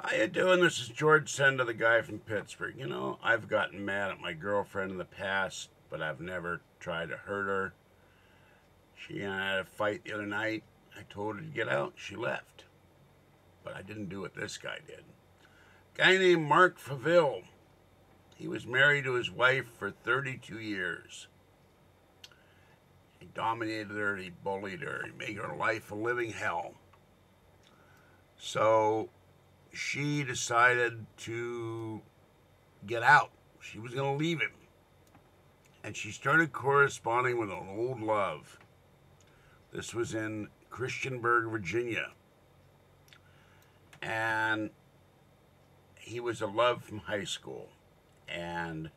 How you doing? This is George Senda, the guy from Pittsburgh. You know, I've gotten mad at my girlfriend in the past, but I've never tried to hurt her. She and I had a fight the other night. I told her to get out. She left. But I didn't do what this guy did. A guy named Mark Faville. He was married to his wife for 32 years. He dominated her, he bullied her, he made her life a living hell. So she decided to get out. She was going to leave him. And she started corresponding with an old love. This was in Christiansburg, Virginia. And he was a love from high school. And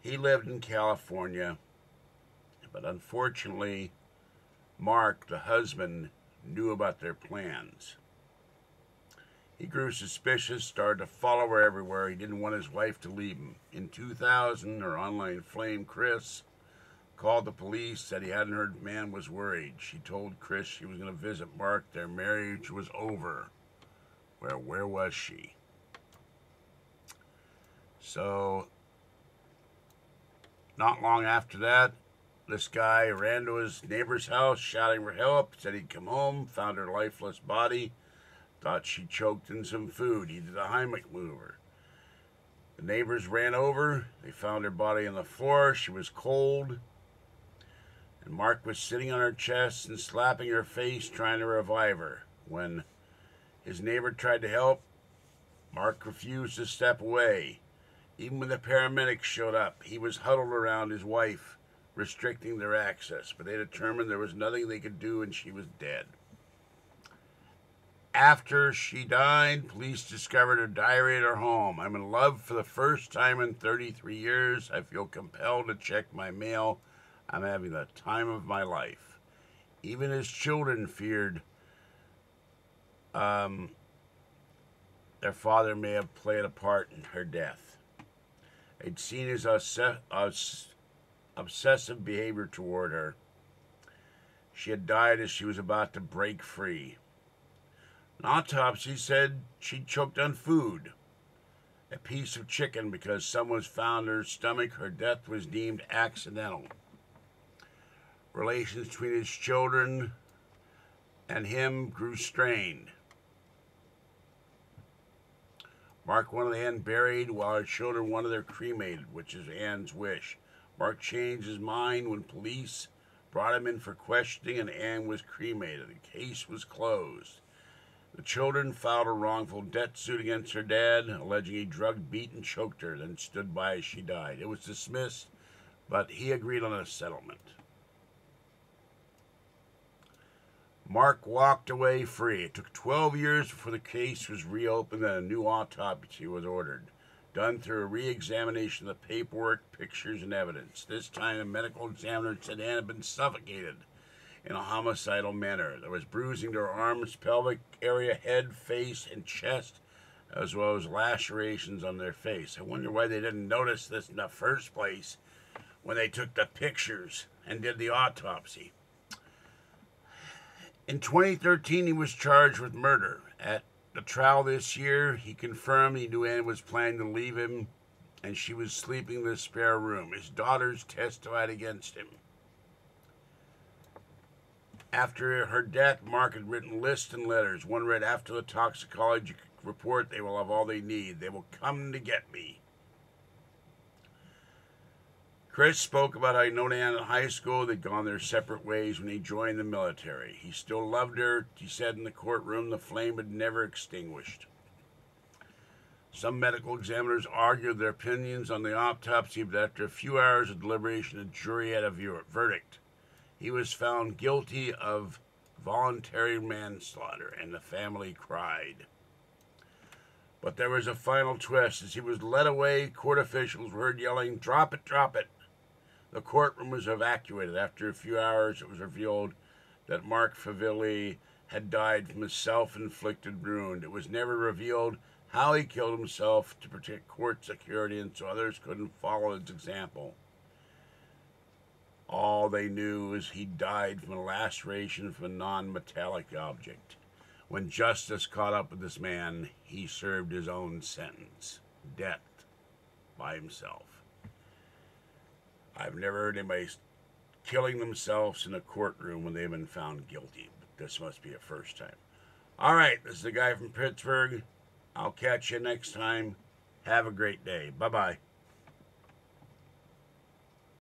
he lived in California. But unfortunately, Mark, the husband, knew about their plans. He grew suspicious, started to follow her everywhere. He didn't want his wife to leave him. In 2000, her online flame, Chris, called the police, said he hadn't heard the man was worried. She told Chris she was going to visit Mark. Their marriage was over. Where was she? So, not long after that, this guy ran to his neighbor's house, shouting for help, said he'd come home, found her lifeless body, thought she choked in some food. He did a Heimlich mover. The neighbors ran over. They found her body on the floor. She was cold. And Mark was sitting on her chest and slapping her face, trying to revive her. When his neighbor tried to help, Mark refused to step away. Even when the paramedics showed up, he was huddled around his wife, restricting their access. But they determined there was nothing they could do and she was dead. After she died, police discovered her diary at her home. I'm in love for the first time in 33 years. I feel compelled to check my mail. I'm having the time of my life. Even his children feared their father may have played a part in her death. They'd seen his obsessive behavior toward her. She had died as she was about to break free. An autopsy said she choked on food, a piece of chicken, because someone found her stomach. Her death was deemed accidental. Relations between his children and him grew strained. Mark wanted Anne buried while her children wanted her cremated, which is Anne's wish. Mark changed his mind when police brought him in for questioning and Anne was cremated. The case was closed. The children filed a wrongful death suit against her dad, alleging he drugged, beat, and choked her, then stood by as she died. It was dismissed, but he agreed on a settlement. Mark walked away free. It took 12 years before the case was reopened and a new autopsy was ordered, done through a re-examination of the paperwork, pictures, and evidence. This time, the medical examiner said Anne had been suffocated in a homicidal manner. There was bruising to her arms, pelvic area, head, face, and chest, as well as lacerations on their face. I wonder why they didn't notice this in the first place when they took the pictures and did the autopsy. In 2013, he was charged with murder. At the trial this year, he confirmed he knew Anne was planning to leave him and she was sleeping in the spare room. His daughters testified against him. After her death, Mark had written lists and letters. One read, "After the toxicology report, they will have all they need. They will come to get me." Chris spoke about how he'd known Anne in high school. They'd gone their separate ways when he joined the military. He still loved her. He said in the courtroom the flame had never extinguished. Some medical examiners argued their opinions on the autopsy, but after a few hours of deliberation, the jury had a verdict. He was found guilty of voluntary manslaughter, and the family cried. But there was a final twist. As he was led away, court officials were heard yelling, "Drop it, drop it." The courtroom was evacuated. After a few hours, it was revealed that Mark Faville had died from a self-inflicted wound. It was never revealed how he killed himself to protect court security and so others couldn't follow his example. All they knew is he died from a laceration from a non-metallic object. When justice caught up with this man, he served his own sentence. Death by himself. I've never heard anybody killing themselves in a courtroom when they've been found guilty. But this must be a first time. All right, this is the guy from Pittsburgh. I'll catch you next time. Have a great day. Bye-bye.